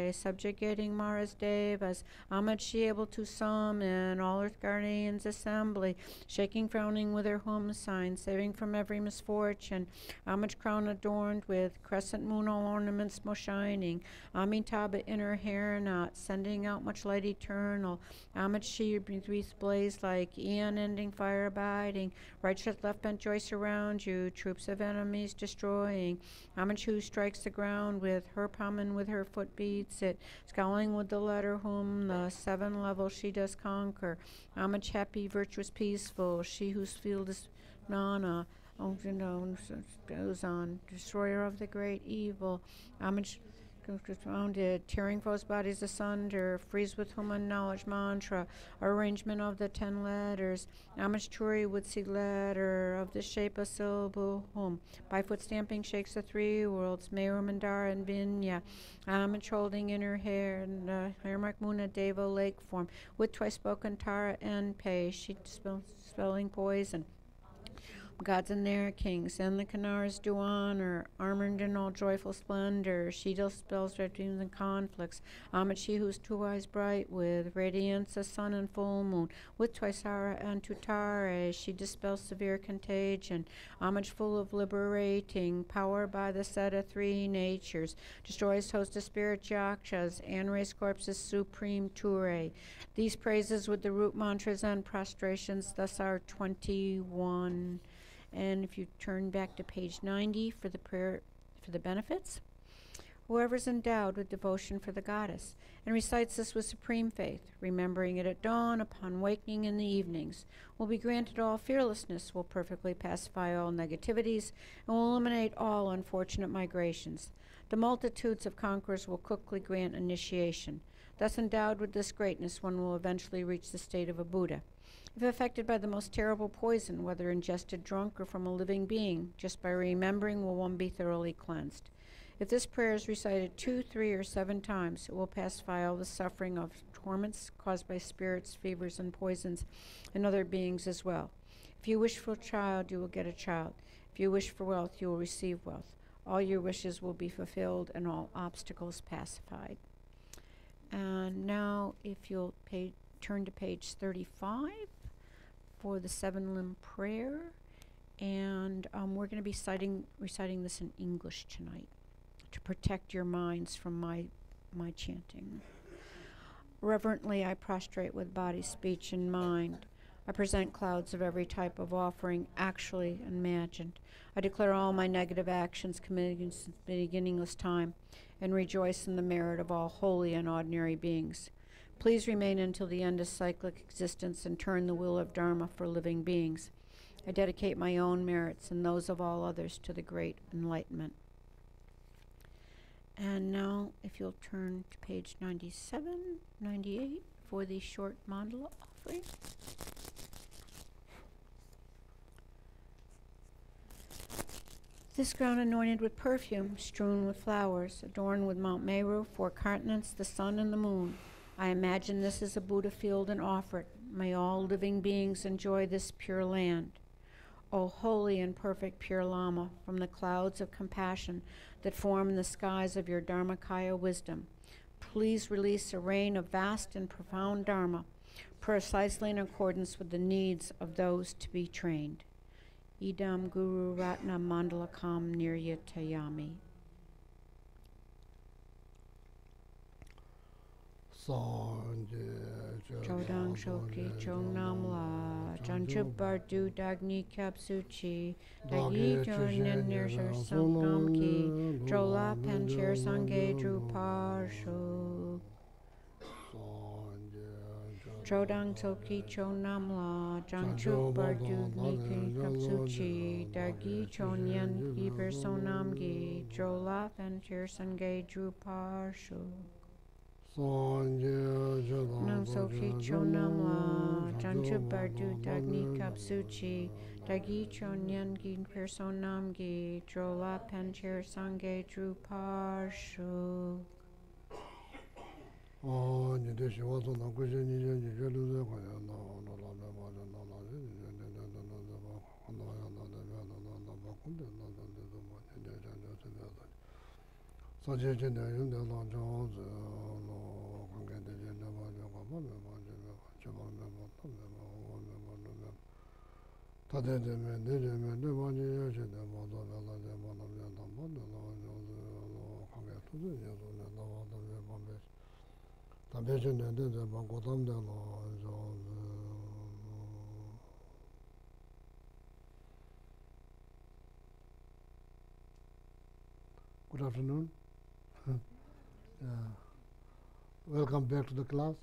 Tare, subjugating Mara's devas, Ahmed she able to summon all earth guardians assembly, shaking frowning with her home sign, saving from every misfortune, Ahmed crown adorned with crescent moon all ornaments most shining, Amitabha in her hair knot, sending out much light eternal, Ahmed she wreath blaze like eon ending fire abiding, right shift left bent joice around you, troops of enemies destroying, Ahmed who strikes the ground with her palm and with her foot beats it, scowling with the letter whom the 7 levels she does conquer, Ahmed happy, virtuous, peaceful, she whose field is Nana, goes on, destroyer of the great evil, Ahmed confounded, tearing foes' bodies asunder, freeze with human knowledge mantra, arrangement of the 10 letters, Amishchuri would see letter of the shape of syllable hum, by foot stamping shakes the 3 worlds, Meru, Mandara, and Vinya, Amish holding in her hair, and Hairmark Muna Devo lake form, with twice spoken Tara and Pei, she spelling poison. Gods and their kings, and the Canars do honor, armored in all joyful splendor. She dispels red dreams and conflicts. Ahmed she whose 2 eyes bright with radiance of sun and full moon, with Twisara and Tutare, she dispels severe contagion. Ahmed full of liberating power by the set of 3 natures, destroys host of spirit yakshas, and raise corpses supreme Ture. These praises with the root mantras and prostrations, thus are 21. And if you turn back to page 90 for the prayer for the benefits, whoever's endowed with devotion for the goddess and recites this with supreme faith, remembering it at dawn, upon waking in the evenings, will be granted all fearlessness, will perfectly pacify all negativities, and will eliminate all unfortunate migrations. The multitudes of conquerors will quickly grant initiation. Thus endowed with this greatness, one will eventually reach the state of a Buddha. If affected by the most terrible poison, whether ingested drunk or from a living being, just by remembering will one be thoroughly cleansed. If this prayer is recited 2, 3, or 7 times, it will pacify all the suffering of torments caused by spirits, fevers, and poisons, and other beings as well. If you wish for a child, you will get a child. If you wish for wealth, you will receive wealth. All your wishes will be fulfilled and all obstacles pacified. And now, if you'll turn to page 35 for the 7-limb prayer, and we're going to be reciting this in English tonight to protect your minds from my chanting. Reverently I prostrate with body, speech, and mind. I present clouds of every type of offering, actually imagined. I declare all my negative actions committed since beginningless time, and rejoice in the merit of all holy and ordinary beings. Please remain until the end of cyclic existence and turn the wheel of Dharma for living beings. I dedicate my own merits and those of all others to the great enlightenment. And now, if you'll turn to page 97, 98 for the short mandala offering. This ground anointed with perfume, strewn with flowers, adorned with Mount Meru, 4 continents, the sun and the moon. I imagine this is a Buddha field and offer it. May all living beings enjoy this pure land. O holy and perfect pure Lama, from the clouds of compassion that form the skies of your Dharmakaya wisdom, please release a rain of vast and profound Dharma, precisely in accordance with the needs of those to be trained. Idam Guru Ratna Mandalakam Niryatayami. Chodang Shoki Chongnam La Janchup Bardu Dagni Kapsuchi Dagi Jonan Nersher Sangam Ki Jola Pancher Sange Druparshu Chodang Soki Chonam La Janchup Bardu Niki Kapsuchi Dagi Chonyan Ki Personam Gi Jola Pancher Sange Druparshu Nang Soki Chonam La Janchup Bardu Dagni Kapsuchi Dagi Chonyan Gi Personam Gi Jola Pancher Sange Druparshu. Good afternoon. Welcome back to the class.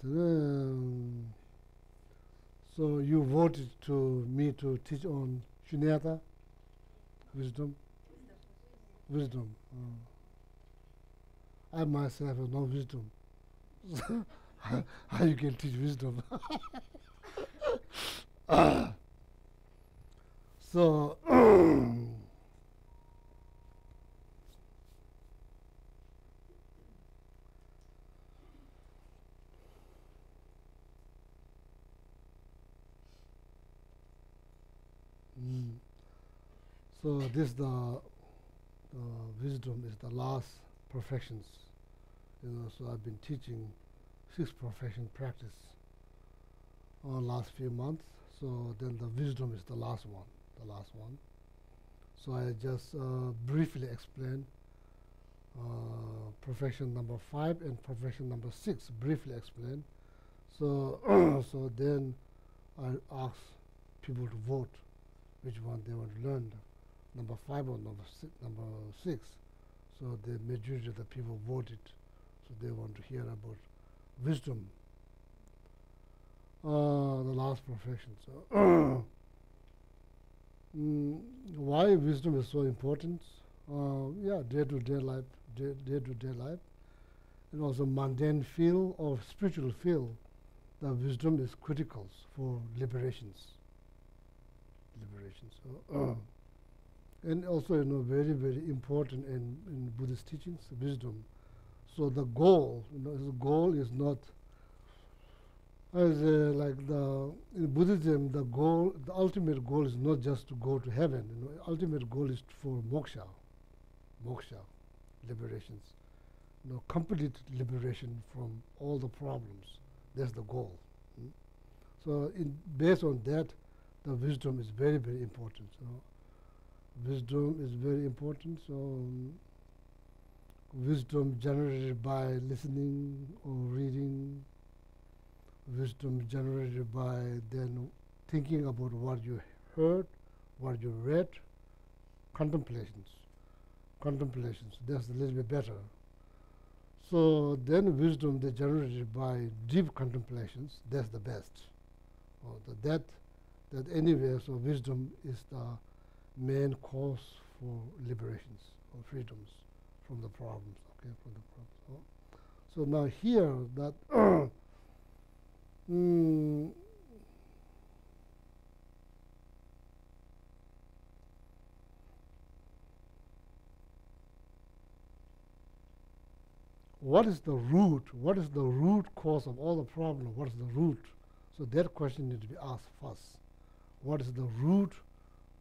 Today, so you voted to me to teach on Shunyata, wisdom. I myself have no wisdom. How you can teach wisdom? So so this the wisdom is the last perfections. So I've been teaching 6 perfection practice last few months. So then the wisdom is the last one. So I just briefly explain perfection number 5 and perfection number 6. Briefly explain. So so then I ask people to vote which one they want to learn, number 5 or number 6. So the majority of the people voted. So they want to hear about wisdom, the last perfection. So why wisdom is so important? Day-to-day life, and also mundane field or spiritual field. The wisdom is critical for liberations. So, and also, very, very important in Buddhist teachings, wisdom. So the goal, the goal is not as like in Buddhism. The ultimate goal is not just to go to heaven. Ultimate goal is for moksha, liberations. Complete liberation from all the problems. That's the goal. So, based on that, the wisdom is very, very important. So, wisdom is very important. So, wisdom generated by listening or reading, wisdom generated by then thinking about what you heard, what you read, contemplations. That's a little bit better. So then wisdom they generated by deep contemplations, that's the best. That anyway, so wisdom is the main cause for liberations or freedoms from the problems. So now here that what is the root? What is the root cause of all the problem? What is the root? So that question needs to be asked first. What is the root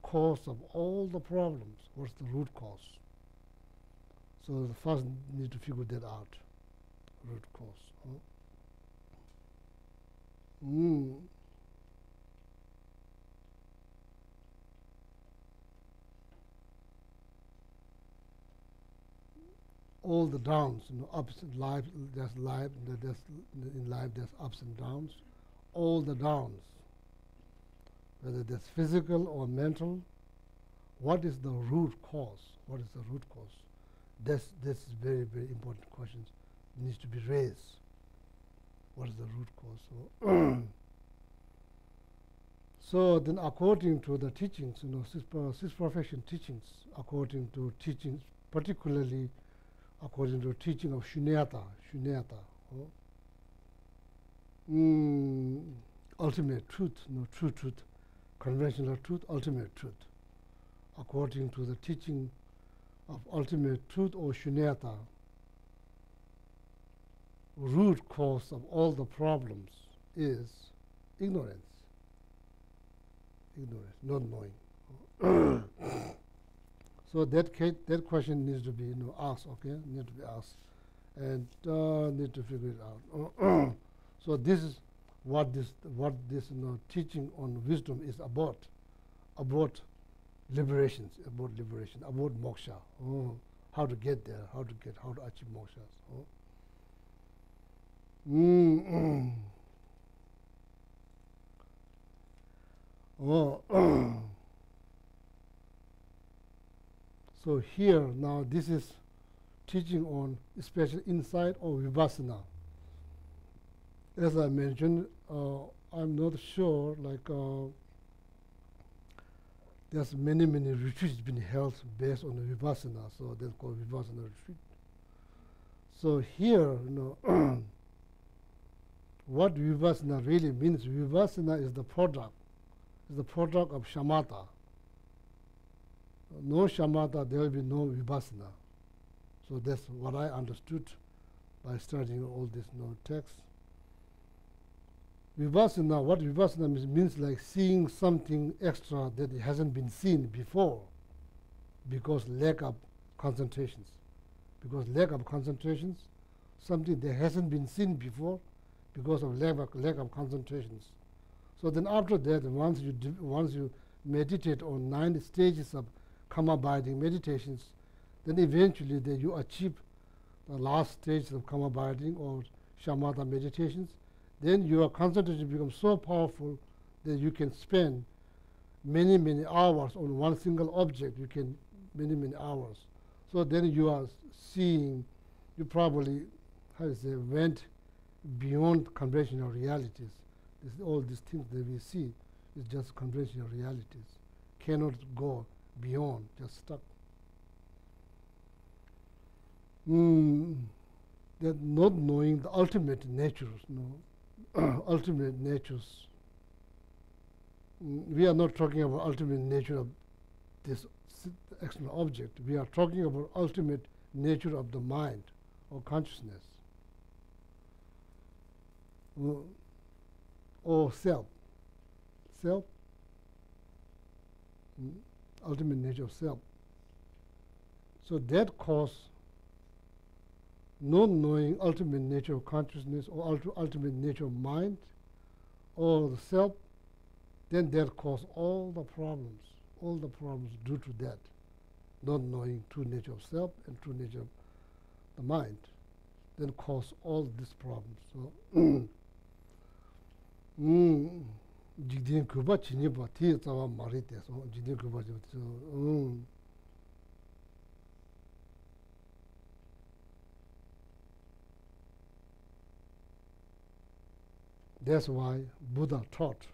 cause of all the problems? What's the root cause? So the first need to figure that out. Root cause. All the downs, ups in life, in life there's ups and downs. All the downs, whether that's physical or mental, what is the root cause? What is the root cause? This is very, very important questions. It needs to be raised. What is the root cause? So then according to the teachings, six perfection teachings, according to teachings, particularly according to the teaching of Shunyata, ultimate truth, true truth, conventional truth, ultimate truth. According to the teaching of ultimate truth or Shunyata, root cause of all the problems is ignorance, not knowing. So that question needs to be asked, okay? Need to be asked, and need to figure it out. So this is what this teaching on wisdom is about liberations, about liberation, about moksha. Oh, how to get there, how to achieve moksha. So here now this is teaching on special insight or vipassana. As I mentioned, I'm not sure, there's many retreats been held based on the vipassana, so that's called vipassana retreat. So here, what vipassana really means, vipassana is the product of shamatha. No shamatha, there will be no vipassana. So that's what I understood by studying all this texts. Vipassana, what vipassana means like seeing something extra that hasn't been seen before because lack of concentrations. Because lack of concentrations, something that hasn't been seen before because of lack of concentrations. So then after that, once you meditate on 9 stages of karma-abiding meditations, then eventually you achieve the last stage of karma-abiding or shamatha meditations. Then your concentration becomes so powerful that you can spend many hours on one single object. You can many hours. So then you are seeing, you probably, went beyond conventional realities. All these things that we see is just conventional realities. Cannot go beyond, just stuck. That not knowing the ultimate natures, ultimate natures. We are not talking about ultimate nature of this external object. We are talking about ultimate nature of the mind or consciousness or self. Self, ultimate nature of self. So that cause not knowing ultimate nature of consciousness or ultimate nature of mind or the self, then that cause all the problems due to that, not knowing true nature of self and true nature of the mind, then cause all these problems. So, jigdien kuba chiniba ti tsawa marite, so jigdien kuba so. That's why Buddha taught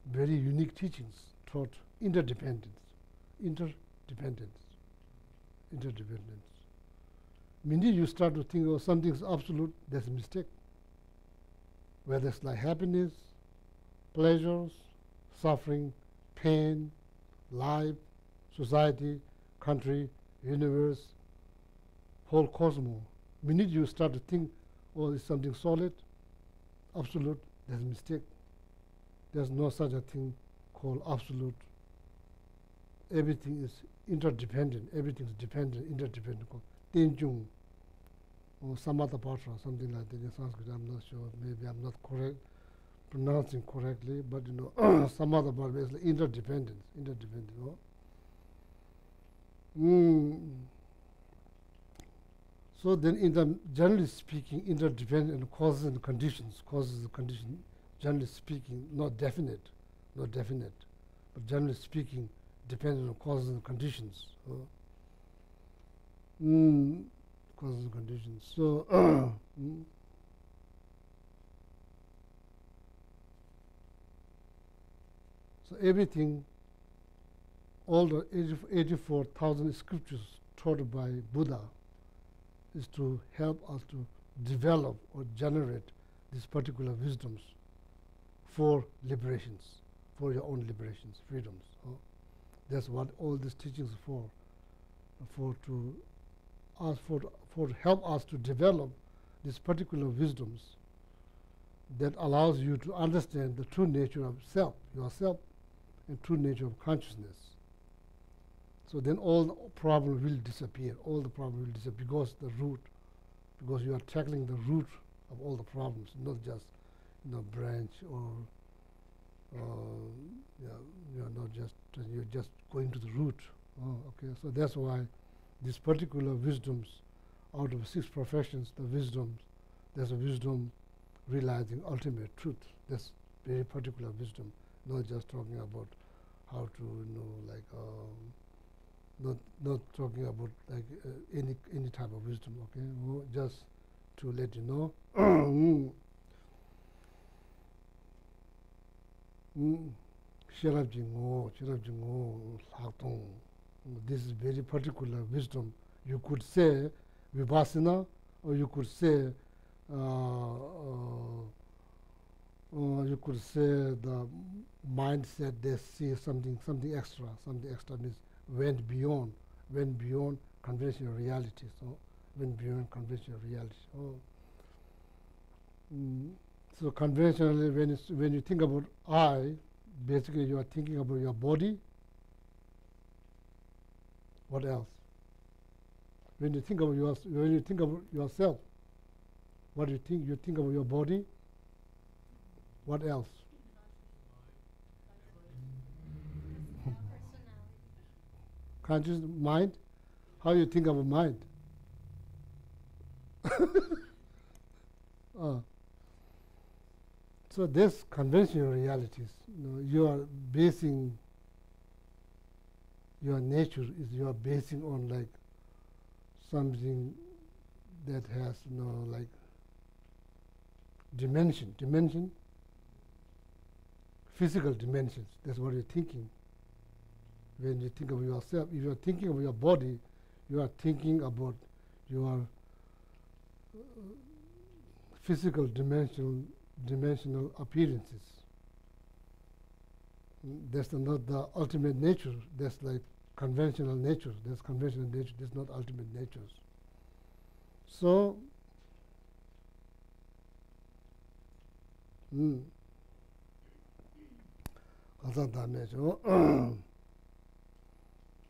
very unique teachings, taught interdependence. Minute you start to think, something is absolute, that's a mistake. Whether it's like happiness, pleasures, suffering, pain, life, society, country, universe, whole cosmos. Minute you start to think, it's something solid, absolute, there's a mistake. There's no such a thing called absolute. Everything is interdependent. Everything is dependent, interdependent. Tenjung or Samatapatra, something like that in Sanskrit. I'm not sure. Maybe I'm not pronouncing correctly, but Samatapatra is like interdependence. So then, generally speaking, interdependent causes and conditions. Causes and conditions, generally speaking, not definite, but generally speaking, dependent on causes and conditions. Causes and conditions. So, so everything, all the 84,000 scriptures taught by Buddha is to help us to develop or generate these particular wisdoms for liberations, for your own liberations, freedoms. That's what all these teachings are for help us to develop these particular wisdoms that allows you to understand the true nature of self, yourself, and true nature of consciousness. So then all the problems will disappear. All the problems will disappear because you are tackling the root of all the problems, not just branch or not just you're just going to the root. Oh, okay, so that's why these particular wisdoms, out of 6 perfections, the wisdoms, there's a wisdom realizing ultimate truth. That's very particular wisdom, not just talking about how to not talking about like any type of wisdom. Okay, well, just to let you know. This is very particular wisdom. You could say vipassana, or you could say the mindset. They see something extra. Something extra means went beyond conventional reality. So went beyond conventional reality. So conventionally, when you think about I, basically you are thinking about your body. What else? When you think about yourself, what do you think? You think about your body. What else? Conscious mind. How you think about mind? So there's conventional realities. You are basing your nature you are basing on like something that has like dimension, physical dimensions. That's what you're thinking. When you think of yourself, if you're thinking of your body, you are thinking about your physical dimensional appearances. That's not the ultimate nature. That's like conventional nature. That's conventional nature. That's not ultimate natures. So,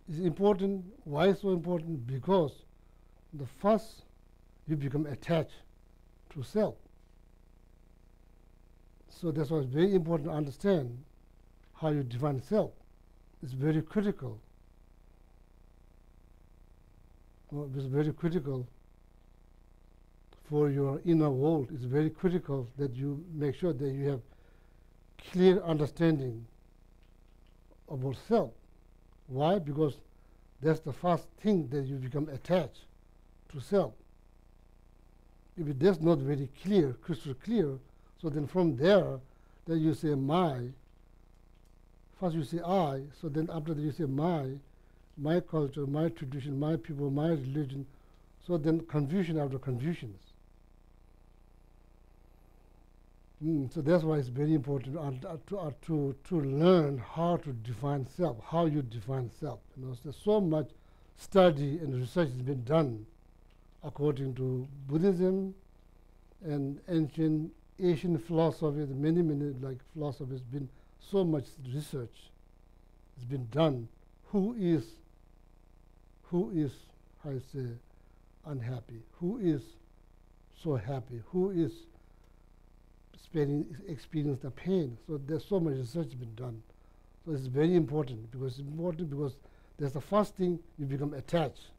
it's important. Why is so important? Because the first you become attached to self. So that's why it's very important to understand how you define self. It's very critical. It's very critical for your inner world. It's very critical that you make sure that you have clear understanding about self. Why? Because that's the first thing that you become attached to self. If it is not very clear, crystal clear, so then from there, then you say my. First you say I, so then after that you say my culture, my tradition, my people, my religion. So then confusion after confusions. So that's why it's very important to learn how to define self, how you define self. There's so much study and research has been done according to Buddhism and ancient Asian philosophy. Many like philosophies been so much research has been done. Who is I say unhappy? Who is so happy? Who is experience the pain? So there's so much research been done. So it's very important because that's the first thing you become attached.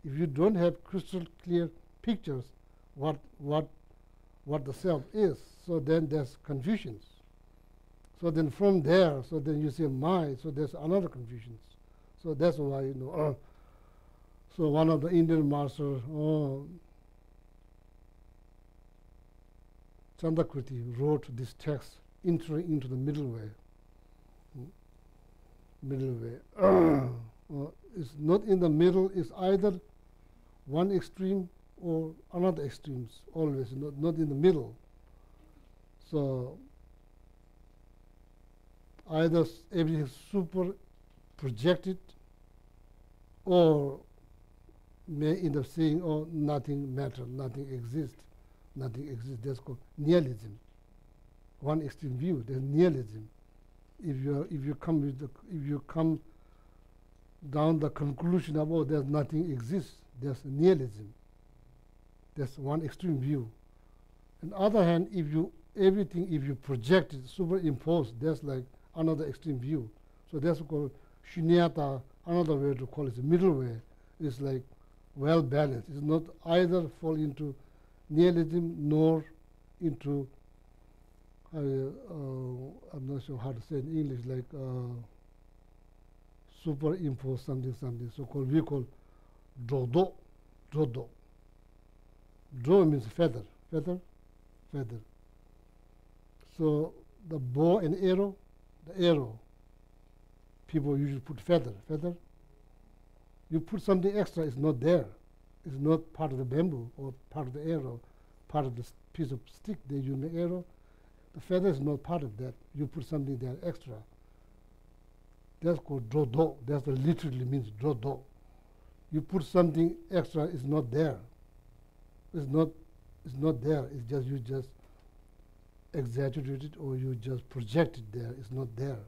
If you don't have crystal clear pictures what the self is, so then there's confusions. So then from there, so then you say my, so there's another confusions. So that's why so one of the Indian masters, Chandakriti, wrote this text entering into the middle way. It's not in the middle, it's either one extreme or another extremes, always, not in the middle. So either everything is super projected or may end up saying, oh, nothing matters, nothing exists. That's called nihilism. One extreme view, there's nihilism. If you come down the conclusion of, oh, there's nothing exists, there's nihilism. That's one extreme view. On the other hand, if you project it, superimpose, that's like another extreme view. So that's called shunyata. Another way to call it the middle way is like well balanced. It's not either fall into nihilism nor into I'm not sure how to say in English, like superimpose something. So we call drodo. Dro means feather. So the bow and arrow, the arrow, people usually put feather. You put something extra, it's not there. It's not part of the bamboo or part of the arrow, part of the piece of stick they use in the arrow. The feather is not part of that. You put something there extra. That's called drodo. That's what literally means drodo. You put something extra, it's not there. It's not there. It's just you just exaggerate it or you just project it there. It's not there.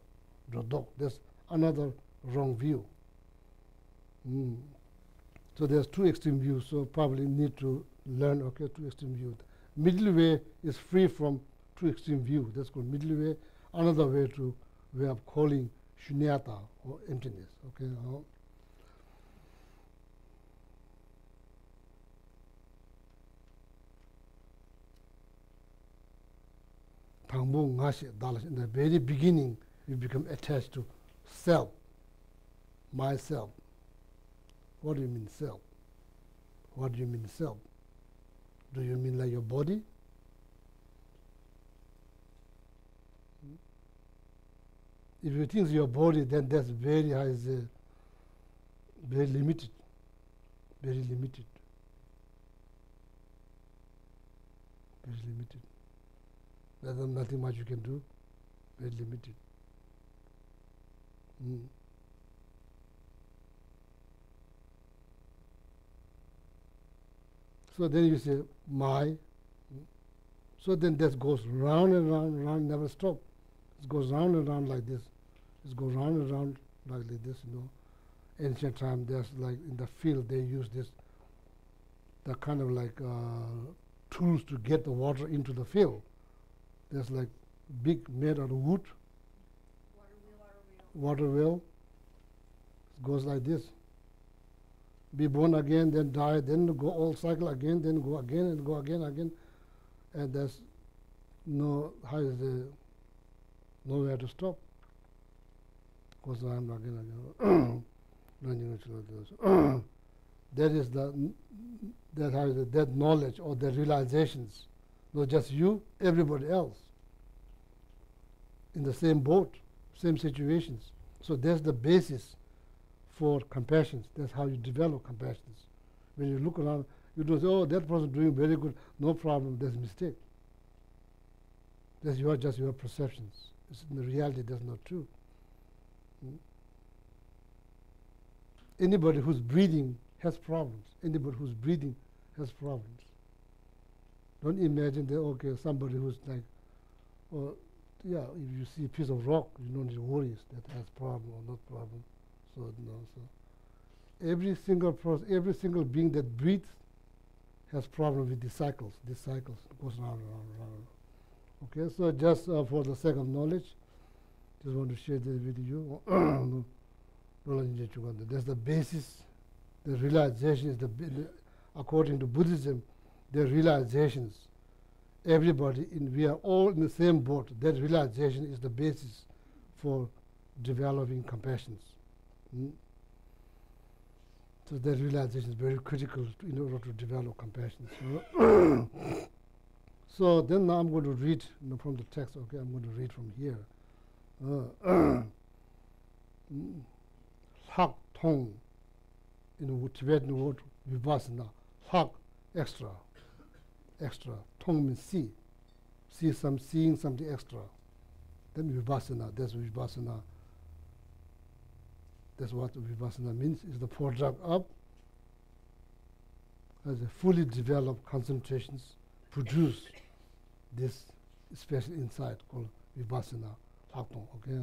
Drodo. That's another wrong view. So there's two extreme views. So probably need to learn. Okay, two extreme views. Middle way is free from two extreme views. That's called middle way. Another way of calling shunyata or emptiness. Okay. In the very beginning, you become attached to self, myself. What do you mean self? What do you mean self? Do you mean like your body? If you think it's your body, then that's very high, very limited. Very limited. There's nothing much you can do. Very limited. So then you say, my. So then that goes round and round, never stop. It goes round and round like this. It goes round and round like this, Ancient time, there's like in the field, they use the kind of like tools to get the water into the field. There's like big made out of wood. Water wheel. It goes like this. Be born again, then die, then go all cycle again, then go again and go again. And there's nowhere to stop. Goes on again. That is that knowledge or the realizations. Not just you, everybody else. In the same boat, same situations. So that's the basis for compassion. That's how you develop compassion. When you look around, you don't say, oh, that person is doing very good, no problem, that's a mistake. That's just your perceptions. In the reality, that's not true. Anybody who's breathing has problems. Anybody who's breathing has problems. Don't imagine that, okay, somebody who's like, if you see a piece of rock, you don't need to worry that has problem or not problem. So every single person, every single being that breathes has problem with these cycles. These cycles goes round and round. Okay, so just for the sake of knowledge, just want to share this with you. That's the basis. The realization is according to Buddhism, the realizations. Everybody, we are all in the same boat. That realization is the basis for developing compassion. So that realization is very critical in order to develop compassion. So then now I'm going to read from the text. Okay, I'm going to read from here. Hak tong, in Tibetan word vipassana. Hak, extra. Tong means seeing something extra. Then vipassana, that's vipassana. That's what vipassana means, is the product of as a fully developed concentrations produce this special insight called vipassana. Okay.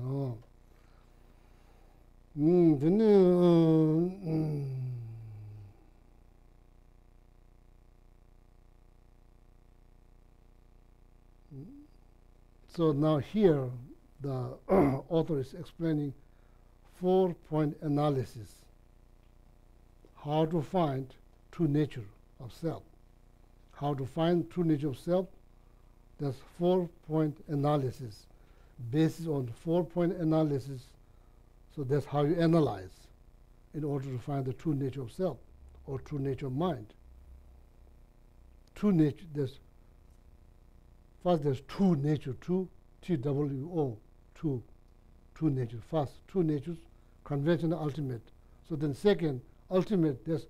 So now here the author is explaining 4-point analysis, how to find true nature of self. How to find true nature of self, that's 4-point analysis. Based on 4-point analysis, so that's how you analyze in order to find the true nature of self or true nature of mind. True nature, first there's true nature, true, T-W-O, true nature. First, true natures, conventional, ultimate. So then second, ultimate, there's